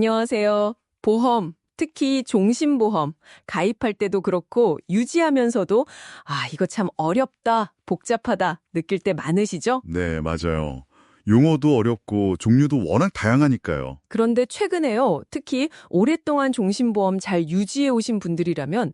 안녕하세요. 보험, 특히 종신보험, 가입할 때도 그렇고 유지하면서도 이거 참 어렵다, 복잡하다 느낄 때 많으시죠? 네, 맞아요. 용어도 어렵고 종류도 워낙 다양하니까요. 그런데 최근에요. 특히 오랫동안 종신보험 잘 유지해 오신 분들이라면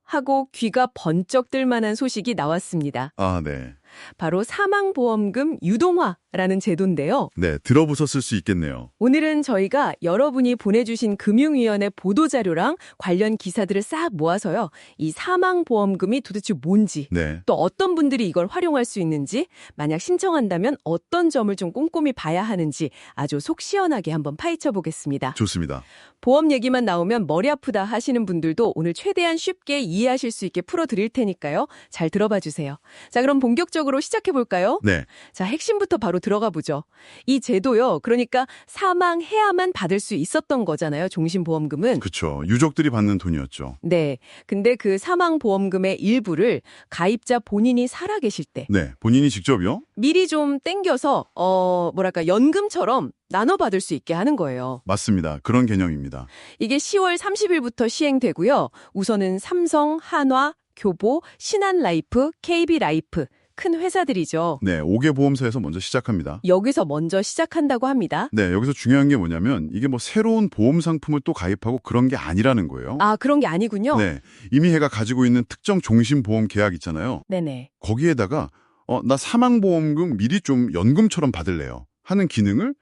하고 귀가 번쩍 뜰 만한 소식이 나왔습니다. 아, 네. 바로 사망보험금 유동화라는 제도인데요. 네, 들어보셨을 수 있겠네요. 오늘은 저희가 여러분이 보내주신 금융위원회 보도자료랑 관련 기사들을 싹 모아서요. 이 사망보험금이 도대체 뭔지, 네, 또 어떤 분들이 이걸 활용할 수 있는지, 만약 신청한다면 어떤 점을 좀 꼼꼼히 봐야 하는지 아주 속 시원하게 한번 파헤쳐 보겠습니다. 좋습니다. 보험 얘기만 나오면 머리 아프다 하시는 분들도 오늘 최대한 쉽게 이해하실 수 있게 풀어드릴 테니까요. 잘 들어봐 주세요. 자, 그럼 본격적으로 시작해 볼까요? 네, 자, 핵심부터 바로 들어가 보죠. 이 제도요. 그러니까 사망해야만 받을 수 있었던 거잖아요. 종신보험금은. 그쵸. 유족들이 받는 돈이었죠. 네. 근데 그 사망보험금의 일부를 가입자 본인이 살아계실 때 네, 본인이 직접요? 미리 좀 땡겨서 연금처럼 나눠 받을 수 있게 하는 거예요. 맞습니다. 그런 개념입니다. 이게 10월 30일부터 시행되고요. 우선은 삼성, 한화, 교보, 신한라이프, KB라이프 큰 회사들이죠. 네, 5개 보험사에서 먼저 시작합니다. 여기서 먼저 시작한다고 합니다. 네, 여기서 중요한 게 뭐냐면 이게 뭐 새로운 보험 상품을 또 가입하고 그런 게 아니라는 거예요. 그런 게 아니군요. 네, 이미 해가 가지고 있는 특정 종신보험 계약 있잖아요. 네네. 거기에다가 나 사망보험금 미리 좀 연금처럼 받을래요 하는 기능을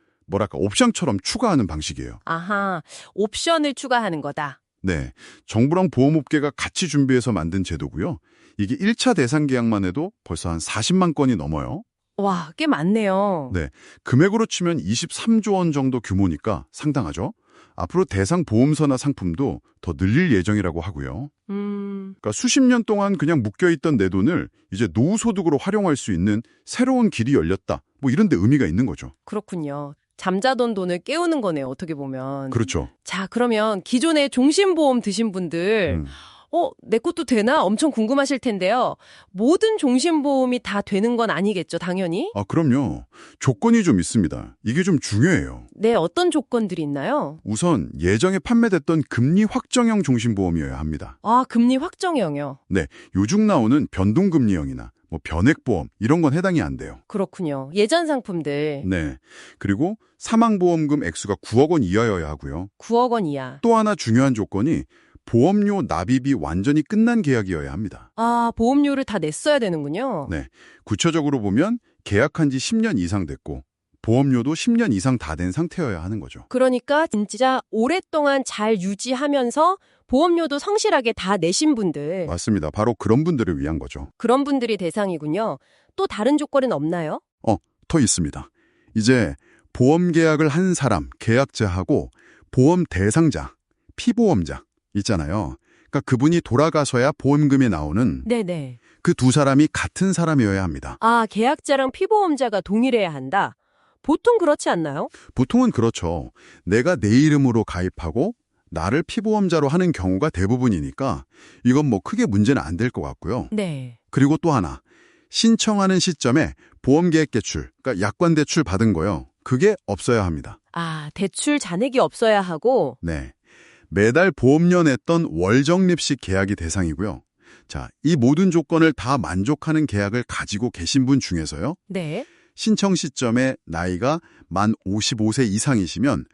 옵션처럼 추가하는 방식이에요. 아하, 옵션을 추가하는 거다. 네, 정부랑 보험업계가 같이 준비해서 만든 제도고요. 이게 1차 대상 계약만 해도 벌써 한 40만 건이 넘어요. 와, 꽤 많네요. 네, 금액으로 치면 23조 원 정도 규모니까 상당하죠. 앞으로 대상 보험서나 상품도 더 늘릴 예정이라고 하고요. 그러니까 수십 년 동안 그냥 묶여있던 내 돈을 이제 노후소득으로 활용할 수 있는 새로운 길이 열렸다. 뭐 이런 데 의미가 있는 거죠. 그렇군요. 잠자던 돈을 깨우는 거네요, 어떻게 보면. 그렇죠. 자, 그러면 기존에 종신보험 드신 분들, 내 것도 되나? 엄청 궁금하실 텐데요. 모든 종신보험이 다 되는 건 아니겠죠, 당연히? 그럼요. 조건이 좀 있습니다. 이게 좀 중요해요. 네, 어떤 조건들이 있나요? 우선 예정에 판매됐던 금리 확정형 종신보험이어야 합니다. 금리 확정형이요. 네, 요즘 나오는 변동금리형이나 변액보험 이런 건 해당이 안 돼요. 그렇군요. 예전 상품들. 네, 그리고 사망보험금 액수가 9억 원 이하여야 하고요. 9억 원 이하. 또 하나 중요한 조건이 보험료 납입이 완전히 끝난 계약이어야 합니다. 보험료를 다 냈어야 되는군요. 네, 구체적으로 보면 계약한 지 10년 이상 됐고 보험료도 10년 이상 다 된 상태여야 하는 거죠. 그러니까 진짜 오랫동안 잘 유지하면서 보험료도 성실하게 다 내신 분들. 맞습니다. 바로 그런 분들을 위한 거죠. 그런 분들이 대상이군요. 또 다른 조건은 없나요? 더 있습니다. 이제 보험 계약을 한 사람, 계약자하고 보험 대상자, 피보험자 있잖아요. 그러니까 그분이 돌아가서야 보험금이 나오는 네네. 그 두 사람이 같은 사람이어야 합니다. 계약자랑 피보험자가 동일해야 한다. 보통 그렇지 않나요? 보통은 그렇죠. 내가 내 이름으로 가입하고 나를 피보험자로 하는 경우가 대부분이니까 이건 크게 문제는 안 될 것 같고요. 네. 그리고 또 하나, 신청하는 시점에 보험계획 대출, 그러니까 약관 대출 받은 거요. 그게 없어야 합니다. 대출 잔액이 없어야 하고. 네. 매달 보험료 냈던 월적립식 계약이 대상이고요. 자, 이 모든 조건을 다 만족하는 계약을 가지고 계신 분 중에서요. 네. 신청 시점에 나이가 만 55세 이상이시면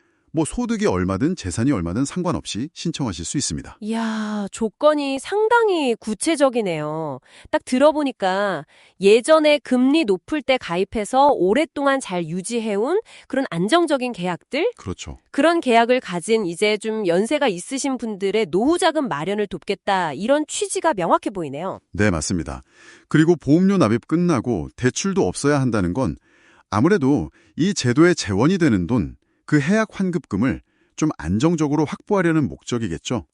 소득이 얼마든 재산이 얼마든 상관없이 신청하실 수 있습니다. 이야, 조건이 상당히 구체적이네요. 딱 들어보니까 예전에 금리 높을 때 가입해서 오랫동안 잘 유지해온 그런 안정적인 계약들? 그렇죠. 그런 계약을 가진 이제 좀 연세가 있으신 분들의 노후자금 마련을 돕겠다. 이런 취지가 명확해 보이네요. 네, 맞습니다. 그리고 보험료 납입 끝나고 대출도 없어야 한다는 건 아무래도 이 제도의 재원이 되는 돈, 그 해약 환급금을 좀 안정적으로 확보하려는 목적이겠죠.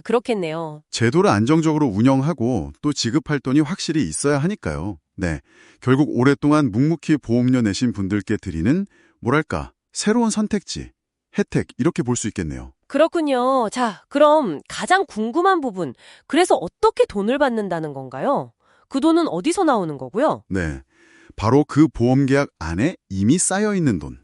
그렇겠네요. 제도를 안정적으로 운영하고 또 지급할 돈이 확실히 있어야 하니까요. 네, 결국 오랫동안 묵묵히 보험료 내신 분들께 드리는 새로운 선택지, 혜택 이렇게 볼 수 있겠네요. 그렇군요. 자, 그럼 가장 궁금한 부분, 그래서 어떻게 돈을 받는다는 건가요? 그 돈은 어디서 나오는 거고요? 네, 바로 그 보험계약 안에 이미 쌓여있는 돈.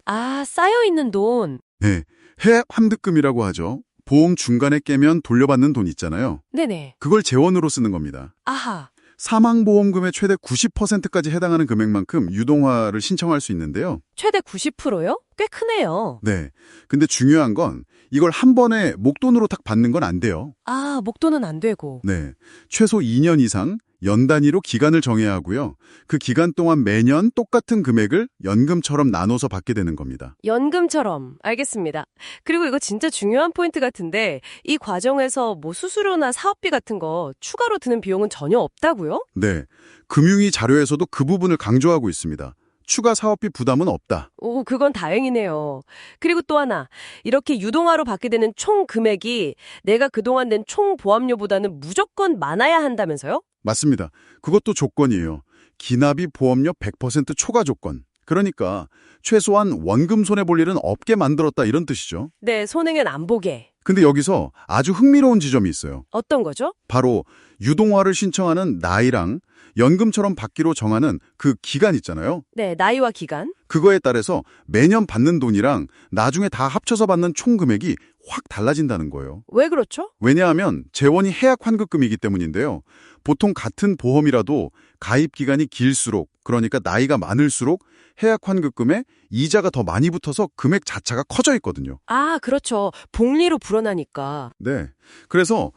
쌓여있는 돈. 네, 해약 환급금이라고 하죠. 보험 중간에 깨면 돌려받는 돈 있잖아요. 네네. 그걸 재원으로 쓰는 겁니다. 아하. 사망보험금의 최대 90%까지 해당하는 금액만큼 유동화를 신청할 수 있는데요. 최대 90%요? 꽤 크네요. 네. 근데 중요한 건 이걸 한 번에 목돈으로 딱 받는 건 안 돼요. 아, 목돈은 안 되고. 네. 최소 2년 이상 연 단위로 기간을 정해야 하고요. 그 기간 동안 매년 똑같은 금액을 연금처럼 나눠서 받게 되는 겁니다. 연금처럼. 알겠습니다. 그리고 이거 진짜 중요한 포인트 같은데 이 과정에서 뭐 수수료나 사업비 같은 거 추가로 드는 비용은 전혀 없다고요? 네. 금융위 자료에서도 그 부분을 강조하고 있습니다. 추가 사업비 부담은 없다. 오, 그건 다행이네요. 그리고 또 하나, 이렇게 유동화로 받게 되는 총 금액이 내가 그동안 낸 총 보험료보다는 무조건 많아야 한다면서요? 맞습니다. 그것도 조건이에요. 기납이 보험료 100% 초과 조건. 그러니까 최소한 원금 손해볼 일은 없게 만들었다 이런 뜻이죠. 네, 손해는 안 보게. 근데 여기서 아주 흥미로운 지점이 있어요. 어떤 거죠? 바로 유동화를 신청하는 나이랑 연금처럼 받기로 정하는 그 기간 있잖아요. 네, 나이와 기간. 그거에 따라서 매년 받는 돈이랑 나중에 다 합쳐서 받는 총 금액이 확 달라진다는 거예요. 왜 그렇죠? 왜냐하면 재원이 해약 환급금이기 때문인데요. 보통 같은 보험이라도 가입 기간이 길수록, 그러니까 나이가 많을수록 해약 환급금에 이자가 더 많이 붙어서 금액 자체가 커져 있거든요. 아, 그렇죠. 복리로 불어나니까. 네. 그래서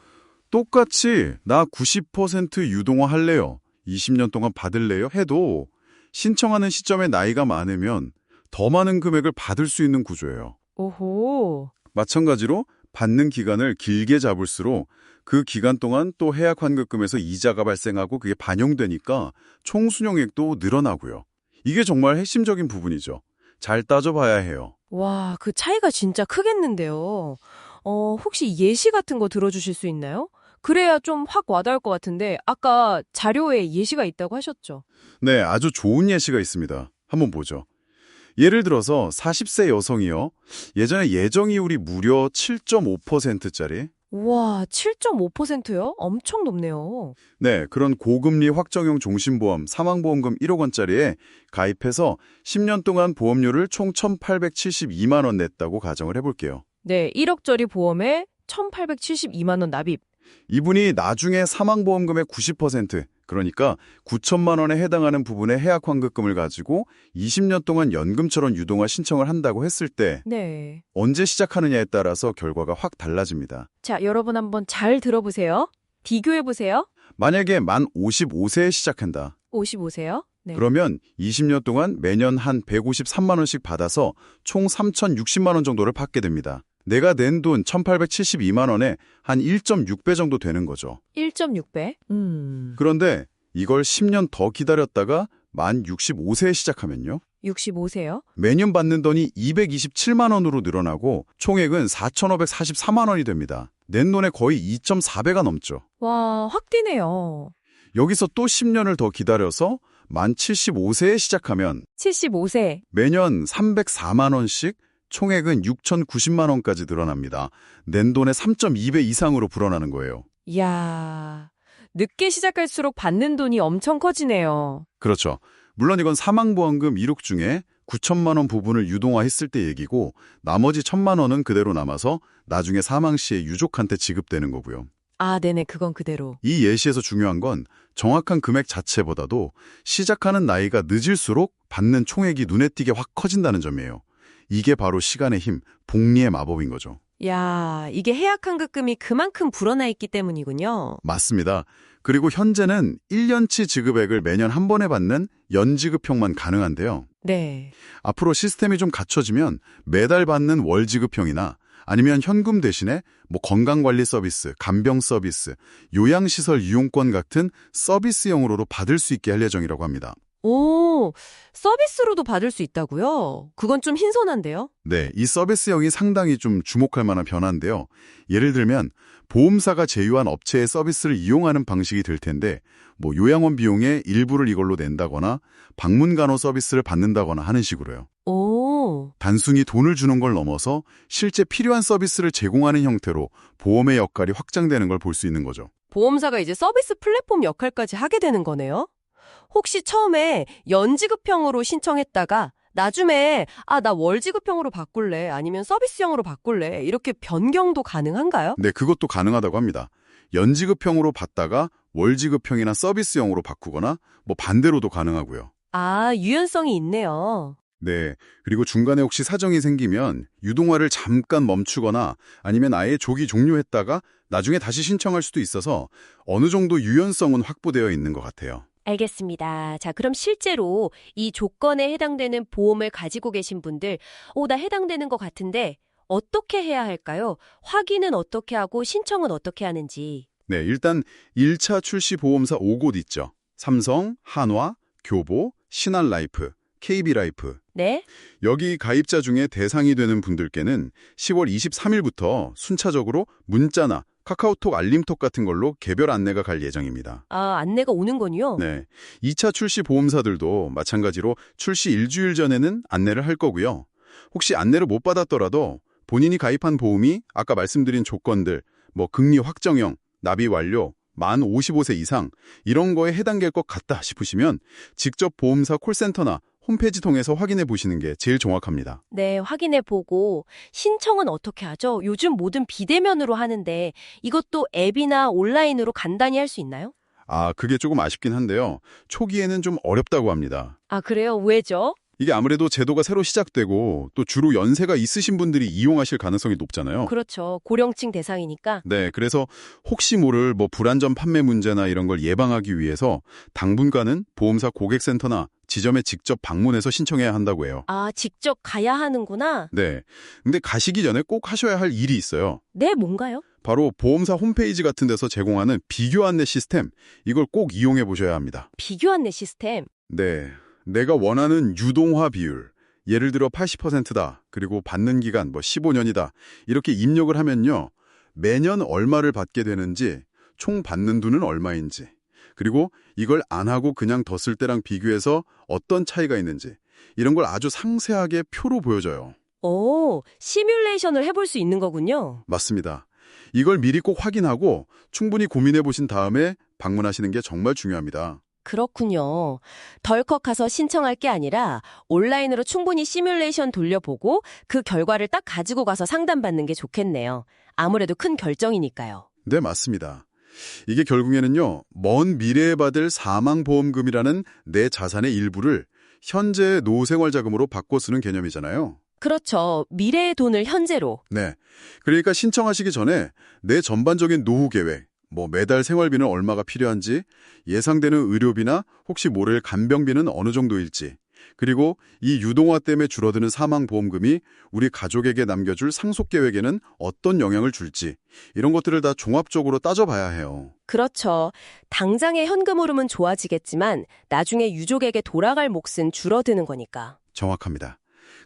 똑같이 나 90% 유동화 할래요. 20년 동안 받을래요? 해도 신청하는 시점에 나이가 많으면 더 많은 금액을 받을 수 있는 구조예요. 오호. 마찬가지로 받는 기간을 길게 잡을수록 그 기간 동안 또 해약 환급금에서 이자가 발생하고 그게 반영되니까 총 순용액도 늘어나고요. 이게 정말 핵심적인 부분이죠. 잘 따져봐야 해요. 와, 그 차이가 진짜 크겠는데요. 혹시 예시 같은 거 들어주실 수 있나요? 그래야 좀 확 와닿을 것 같은데 아까 자료에 예시가 있다고 하셨죠? 네, 아주 좋은 예시가 있습니다. 한번 보죠. 예를 들어서 40세 여성이요. 예전에 예정이율이 무려 7.5%짜리. 우와, 7.5%요? 엄청 높네요. 네, 그런 고금리 확정형 종신보험 사망보험금 1억 원짜리에 가입해서 10년 동안 보험료를 총 1,872만 원 냈다고 가정을 해볼게요. 네, 1억짜리 보험에 1,872만 원 납입. 이분이 나중에 사망보험금의 90%, 그러니까 9천만 원에 해당하는 부분의 해약 환급금을 가지고 20년 동안 연금처럼 유동화 신청을 한다고 했을 때 네. 언제 시작하느냐에 따라서 결과가 확 달라집니다. 자, 여러분 한번 잘 들어보세요. 비교해보세요. 만약에 만 55세에 시작한다. 55세요? 네. 그러면 20년 동안 매년 한 153만 원씩 받아서 총 3,060만 원 정도를 받게 됩니다. 내가 낸 돈 1,872만 원에 한 1.6배 정도 되는 거죠. 1.6배? 그런데 이걸 10년 더 기다렸다가 만 65세에 시작하면요. 65세요? 매년 받는 돈이 227만 원으로 늘어나고 총액은 4,544만 원이 됩니다. 낸 돈의 거의 2.4배가 넘죠. 와, 확 뛰네요. 여기서 또 10년을 더 기다려서 만 75세에 시작하면 75세. 매년 304만 원씩 총액은 6,090만 원까지 늘어납니다. 낸 돈의 3.2배 이상으로 불어나는 거예요. 이야, 늦게 시작할수록 받는 돈이 엄청 커지네요. 그렇죠. 물론 이건 사망보험금 1억 중에 9천만 원 부분을 유동화했을 때 얘기고 나머지 1,000만 원은 그대로 남아서 나중에 사망 시에 유족한테 지급되는 거고요. 아, 네네, 그건 그대로. 이 예시에서 중요한 건 정확한 금액 자체보다도 시작하는 나이가 늦을수록 받는 총액이 눈에 띄게 확 커진다는 점이에요. 이게 바로 시간의 힘, 복리의 마법인 거죠. 야, 이게 해약 환급금이 그만큼 불어나 있기 때문이군요. 맞습니다. 그리고 현재는 1년치 지급액을 매년 한 번에 받는 연지급형만 가능한데요. 네. 앞으로 시스템이 좀 갖춰지면 매달 받는 월지급형이나 아니면 현금 대신에 뭐 건강관리 서비스, 간병 서비스, 요양시설 이용권 같은 서비스형으로도 받을 수 있게 할 예정이라고 합니다. 오, 서비스로도 받을 수 있다고요? 그건 좀 신선한데요? 네, 이 서비스형이 상당히 좀 주목할 만한 변화인데요. 예를 들면 보험사가 제휴한 업체의 서비스를 이용하는 방식이 될 텐데 뭐 요양원 비용의 일부를 이걸로 낸다거나 방문 간호 서비스를 받는다거나 하는 식으로요. 오, 단순히 돈을 주는 걸 넘어서 실제 필요한 서비스를 제공하는 형태로 보험의 역할이 확장되는 걸 볼 수 있는 거죠. 보험사가 이제 서비스 플랫폼 역할까지 하게 되는 거네요? 혹시 처음에 연지급형으로 신청했다가 나중에 나 월지급형으로 바꿀래 아니면 서비스형으로 바꿀래 이렇게 변경도 가능한가요? 네, 그것도 가능하다고 합니다. 연지급형으로 받다가 월지급형이나 서비스형으로 바꾸거나 뭐 반대로도 가능하고요. 유연성이 있네요. 네, 그리고 중간에 혹시 사정이 생기면 유동화를 잠깐 멈추거나 아니면 아예 조기 종료했다가 나중에 다시 신청할 수도 있어서 어느 정도 유연성은 확보되어 있는 것 같아요. 알겠습니다. 자, 그럼 실제로 이 조건에 해당되는 보험을 가지고 계신 분들, 나 해당되는 것 같은데 어떻게 해야 할까요? 확인은 어떻게 하고 신청은 어떻게 하는지. 네, 일단 1차 출시 보험사 5곳 있죠. 삼성, 한화, 교보, 신한라이프, KB라이프. 네? 여기 가입자 중에 대상이 되는 분들께는 10월 23일부터 순차적으로 문자나 카카오톡 알림톡 같은 걸로 개별 안내가 갈 예정입니다. 안내가 오는군요. 네, 2차 출시 보험사들도 마찬가지로 출시 일주일 전에는 안내를 할 거고요. 혹시 안내를 못 받았더라도 본인이 가입한 보험이 아까 말씀드린 조건들, 뭐 금리 확정형, 납입 완료, 만 55세 이상 이런 거에 해당될 것 같다 싶으시면 직접 보험사 콜센터나 홈페이지 통해서 확인해 보시는 게 제일 정확합니다. 네, 확인해 보고 신청은 어떻게 하죠? 요즘 모든 비대면으로 하는데 이것도 앱이나 온라인으로 간단히 할 수 있나요? 그게 조금 아쉽긴 한데요. 초기에는 좀 어렵다고 합니다. 그래요? 왜죠? 이게 아무래도 제도가 새로 시작되고 또 주로 연세가 있으신 분들이 이용하실 가능성이 높잖아요. 그렇죠. 고령층 대상이니까. 네, 그래서 혹시 모를 불안전 판매 문제나 이런 걸 예방하기 위해서 당분간은 보험사 고객센터나 지점에 직접 방문해서 신청해야 한다고 해요. 직접 가야 하는구나. 네, 근데 가시기 전에 꼭 하셔야 할 일이 있어요. 네, 뭔가요? 바로 보험사 홈페이지 같은 데서 제공하는 비교 안내 시스템, 이걸 꼭 이용해 보셔야 합니다. 비교 안내 시스템. 네, 내가 원하는 유동화 비율, 예를 들어 80%다, 그리고 받는 기간 15년이다, 이렇게 입력을 하면요, 매년 얼마를 받게 되는지, 총 받는 돈은 얼마인지, 그리고 이걸 안 하고 그냥 더 쓸 때랑 비교해서 어떤 차이가 있는지, 이런 걸 아주 상세하게 표로 보여줘요. 시뮬레이션을 해볼 수 있는 거군요. 맞습니다. 이걸 미리 꼭 확인하고 충분히 고민해 보신 다음에 방문하시는 게 정말 중요합니다. 그렇군요. 덜컥 가서 신청할 게 아니라 온라인으로 충분히 시뮬레이션 돌려보고 그 결과를 딱 가지고 가서 상담받는 게 좋겠네요. 아무래도 큰 결정이니까요. 네, 맞습니다. 이게 결국에는요, 먼 미래에 받을 사망보험금이라는 내 자산의 일부를 현재의 노후생활자금으로 바꿔 쓰는 개념이잖아요. 그렇죠. 미래의 돈을 현재로. 네. 그러니까 신청하시기 전에 내 전반적인 노후 계획, 매달 생활비는 얼마가 필요한지, 예상되는 의료비나 혹시 모를 간병비는 어느 정도일지, 그리고 이 유동화 때문에 줄어드는 사망보험금이 우리 가족에게 남겨줄 상속계획에는 어떤 영향을 줄지, 이런 것들을 다 종합적으로 따져봐야 해요. 그렇죠. 당장의 현금 흐름은 좋아지겠지만 나중에 유족에게 돌아갈 몫은 줄어드는 거니까. 정확합니다.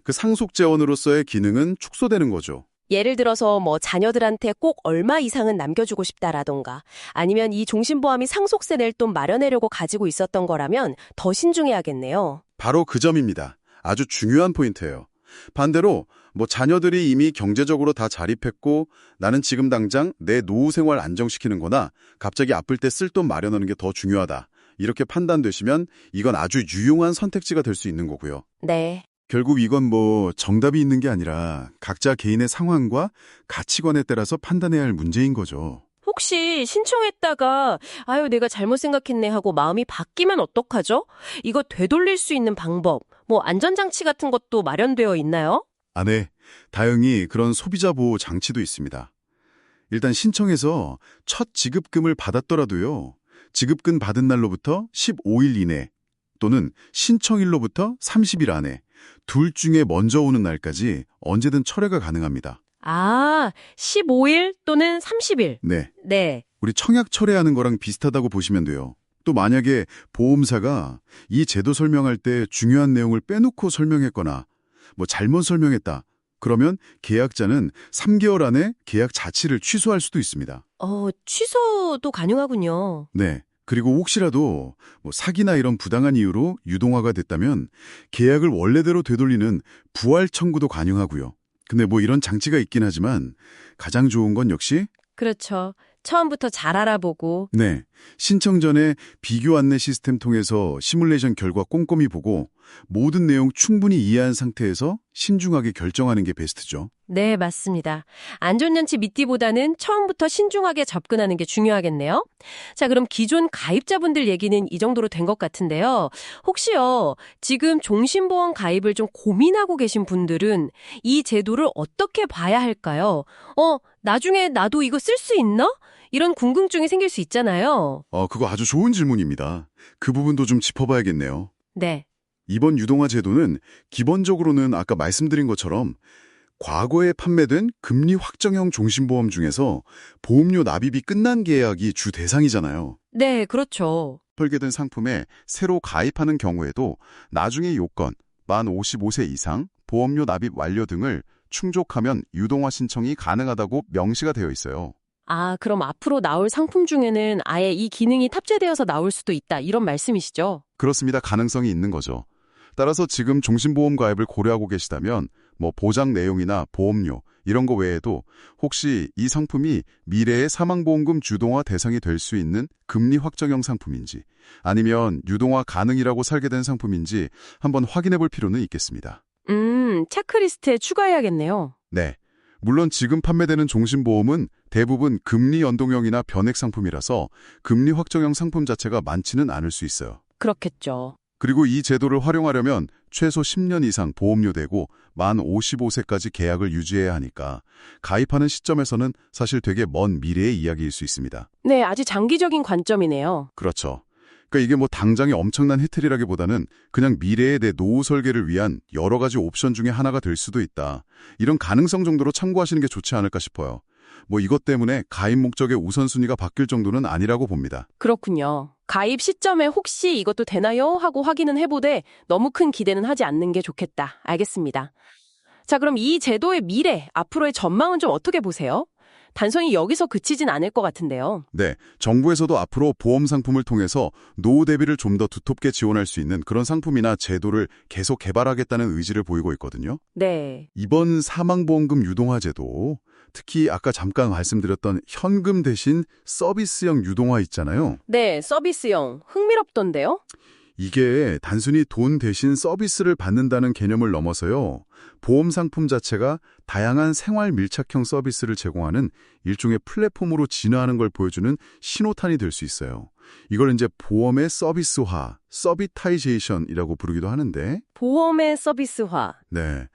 그 상속재원으로서의 기능은 축소되는 거죠. 예를 들어서 자녀들한테 꼭 얼마 이상은 남겨주고 싶다라던가 아니면 이 종신보험이 상속세 낼 돈 마련하려고 가지고 있었던 거라면 더 신중해야겠네요. 바로 그 점입니다. 아주 중요한 포인트예요. 반대로 자녀들이 이미 경제적으로 다 자립했고 나는 지금 당장 내 노후 생활 안정시키는 거나 갑자기 아플 때 쓸 돈 마련하는 게 더 중요하다. 이렇게 판단되시면 이건 아주 유용한 선택지가 될 수 있는 거고요. 네. 결국 이건 정답이 있는 게 아니라 각자 개인의 상황과 가치관에 따라서 판단해야 할 문제인 거죠. 혹시 신청했다가 내가 잘못 생각했네 하고 마음이 바뀌면 어떡하죠? 이거 되돌릴 수 있는 방법, 안전장치 같은 것도 마련되어 있나요? 네. 다행히 그런 소비자 보호 장치도 있습니다. 일단 신청해서 첫 지급금을 받았더라도요. 지급금 받은 날로부터 15일 이내 또는 신청일로부터 30일 안에 둘 중에 먼저 오는 날까지 언제든 철회가 가능합니다. 15일 또는 30일. 네. 네. 우리 청약 철회하는 거랑 비슷하다고 보시면 돼요. 또 만약에 보험사가 이 제도 설명할 때 중요한 내용을 빼놓고 설명했거나 잘못 설명했다. 그러면 계약자는 3개월 안에 계약 자체를 취소할 수도 있습니다. 취소도 가능하군요. 네. 그리고 혹시라도 사기나 이런 부당한 이유로 유동화가 됐다면 계약을 원래대로 되돌리는 부활 청구도 가능하고요. 근데 이런 장치가 있긴 하지만 가장 좋은 건 역시 그렇죠. 처음부터 잘 알아보고. 네. 신청 전에 비교 안내 시스템 통해서 시뮬레이션 결과 꼼꼼히 보고 모든 내용 충분히 이해한 상태에서 신중하게 결정하는 게 베스트죠. 네, 맞습니다. 안전연치 미띠보다는 처음부터 신중하게 접근하는 게 중요하겠네요. 자, 그럼 기존 가입자분들 얘기는 이 정도로 된 것 같은데요. 혹시요, 지금 종신보험 가입을 좀 고민하고 계신 분들은 이 제도를 어떻게 봐야 할까요? 나중에 나도 이거 쓸 수 있나? 이런 궁금증이 생길 수 있잖아요. 그거 아주 좋은 질문입니다. 그 부분도 좀 짚어봐야겠네요. 네. 이번 유동화 제도는 기본적으로는 아까 말씀드린 것처럼 과거에 판매된 금리 확정형 종신보험 중에서 보험료 납입이 끝난 계약이 주 대상이잖아요. 네, 그렇죠. 설계된 상품에 새로 가입하는 경우에도 나중에 요건, 만 55세 이상, 보험료 납입 완료 등을 충족하면 유동화 신청이 가능하다고 명시가 되어 있어요. 아, 그럼 앞으로 나올 상품 중에는 아예 이 기능이 탑재되어서 나올 수도 있다. 이런 말씀이시죠? 그렇습니다. 가능성이 있는 거죠. 따라서 지금 종신보험 가입을 고려하고 계시다면 보장 내용이나 보험료 이런 거 외에도 혹시 이 상품이 미래의 사망보험금 주동화 대상이 될 수 있는 금리 확정형 상품인지 아니면 유동화 가능이라고 설계된 상품인지 한번 확인해 볼 필요는 있겠습니다. 체크리스트에 추가해야겠네요. 네. 물론 지금 판매되는 종신보험은 대부분 금리 연동형이나 변액 상품이라서 금리 확정형 상품 자체가 많지는 않을 수 있어요. 그렇겠죠. 그리고 이 제도를 활용하려면 최소 10년 이상 보험료 대고 만 55세까지 계약을 유지해야 하니까 가입하는 시점에서는 사실 되게 먼 미래의 이야기일 수 있습니다. 네, 아주 장기적인 관점이네요. 그렇죠. 그러니까 이게 당장의 엄청난 혜택이라기보다는 그냥 미래의 내 노후 설계를 위한 여러 가지 옵션 중에 하나가 될 수도 있다. 이런 가능성 정도로 참고하시는 게 좋지 않을까 싶어요. 이것 때문에 가입 목적의 우선순위가 바뀔 정도는 아니라고 봅니다. 그렇군요. 가입 시점에 혹시 이것도 되나요? 하고 확인은 해보되 너무 큰 기대는 하지 않는 게 좋겠다. 알겠습니다. 자, 그럼 이 제도의 미래, 앞으로의 전망은 좀 어떻게 보세요? 단순히 여기서 그치진 않을 것 같은데요. 네, 정부에서도 앞으로 보험 상품을 통해서 노후 대비를 좀 더 두텁게 지원할 수 있는 그런 상품이나 제도를 계속 개발하겠다는 의지를 보이고 있거든요. 네. 이번 사망보험금 유동화 제도, 특히 아까 잠깐 말씀드렸던 현금 대신 서비스형 유동화 있잖아요. 네, 서비스형. 흥미롭던데요? 이게 단순히 돈 대신 서비스를 받는다는 개념을 넘어서요. 보험 상품 자체가 다양한 생활 밀착형 서비스를 제공하는 일종의 플랫폼으로 진화하는 걸 보여주는 신호탄이 될 수 있어요. 이걸 이제 보험의 서비스화, 서비타이제이션이라고 부르기도 하는데 보험의 서비스화. 네,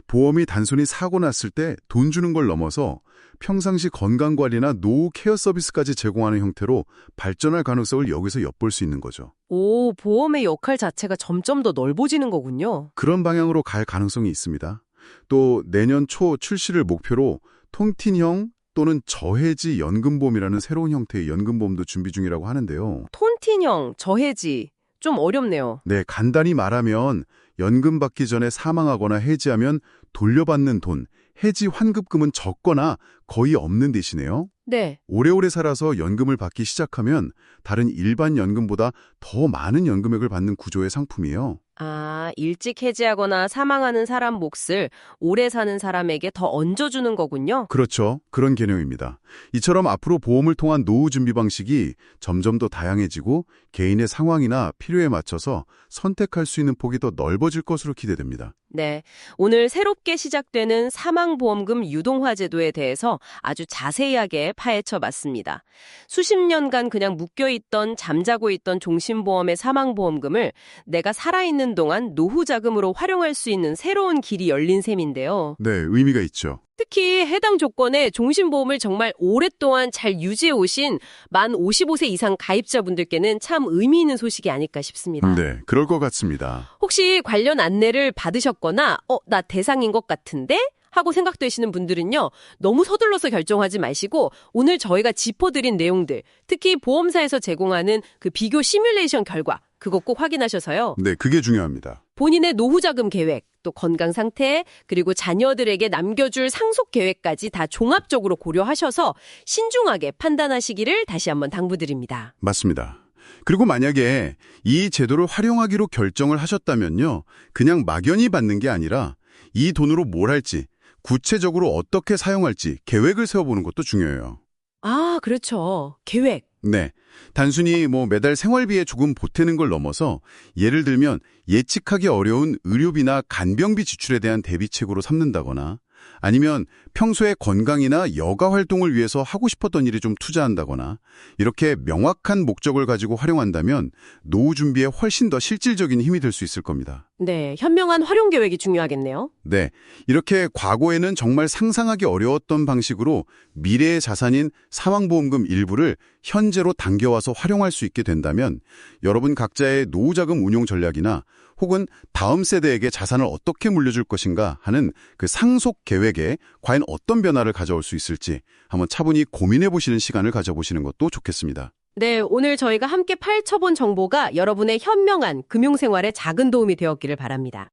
보험이 단순히 사고 났을 때 돈 주는 걸 넘어서 평상시 건강관리나 노후 케어 서비스까지 제공하는 형태로 발전할 가능성을 여기서 엿볼 수 있는 거죠. 오, 보험의 역할 자체가 점점 더 넓어지는 거군요. 그런 방향으로 갈 가능성이 있습니다. 또 내년 초 출시를 목표로 톤틴형 또는 저해지 연금보험이라는 새로운 형태의 연금보험도 준비 중이라고 하는데요. 톤틴형, 저해지. 좀 어렵네요. 네, 간단히 말하면 연금 받기 전에 사망하거나 해지하면 돌려받는 돈, 해지 환급금은 적거나 거의 없는 대신에요. 네. 오래오래 살아서 연금을 받기 시작하면 다른 일반 연금보다 더 많은 연금액을 받는 구조의 상품이에요. 아, 일찍 해지하거나 사망하는 사람 몫을 오래 사는 사람에게 더 얹어주는 거군요. 그렇죠. 그런 개념입니다. 이처럼 앞으로 보험을 통한 노후 준비 방식이 점점 더 다양해지고 개인의 상황이나 필요에 맞춰서 선택할 수 있는 폭이 더 넓어질 것으로 기대됩니다. 네, 오늘 새롭게 시작되는 사망보험금 유동화 제도에 대해서 아주 자세하게 파헤쳐 봤습니다. 수십 년간 그냥 묶여있던 잠자고 있던 종신보험의 사망보험금을 내가 살아있는 동안 노후 자금으로 활용할 수 있는 새로운 길이 열린 셈인데요. 네, 의미가 있죠. 특히 해당 조건에 종신보험을 정말 오랫동안 잘 유지해 오신 만 55세 이상 가입자분들께는 참 의미 있는 소식이 아닐까 싶습니다. 네, 그럴 것 같습니다. 혹시 관련 안내를 받으셨거나 나 대상인 것 같은데? 하고 생각되시는 분들은요. 너무 서둘러서 결정하지 마시고 오늘 저희가 짚어드린 내용들, 특히 보험사에서 제공하는 그 비교 시뮬레이션 결과 그거 꼭 확인하셔서요. 네, 그게 중요합니다. 본인의 노후자금 계획, 또 건강 상태, 그리고 자녀들에게 남겨줄 상속 계획까지 다 종합적으로 고려하셔서 신중하게 판단하시기를 다시 한번 당부드립니다. 맞습니다. 그리고 만약에 이 제도를 활용하기로 결정을 하셨다면요. 그냥 막연히 받는 게 아니라 이 돈으로 뭘 할지, 구체적으로 어떻게 사용할지 계획을 세워보는 것도 중요해요. 아, 그렇죠. 계획. 네. 단순히 매달 생활비에 조금 보태는 걸 넘어서 예를 들면 예측하기 어려운 의료비나 간병비 지출에 대한 대비책으로 삼는다거나 아니면 평소에 건강이나 여가 활동을 위해서 하고 싶었던 일에 좀 투자한다거나 이렇게 명확한 목적을 가지고 활용한다면 노후 준비에 훨씬 더 실질적인 힘이 될 수 있을 겁니다. 네, 현명한 활용 계획이 중요하겠네요. 네, 이렇게 과거에는 정말 상상하기 어려웠던 방식으로 미래의 자산인 사망보험금 일부를 현재로 당겨와서 활용할 수 있게 된다면 여러분 각자의 노후자금 운용 전략이나 혹은 다음 세대에게 자산을 어떻게 물려줄 것인가 하는 그 상속 계획에 과연 어떤 변화를 가져올 수 있을지 한번 차분히 고민해 보시는 시간을 가져보시는 것도 좋겠습니다. 네, 오늘 저희가 함께 파헤쳐본 정보가 여러분의 현명한 금융생활에 작은 도움이 되었기를 바랍니다.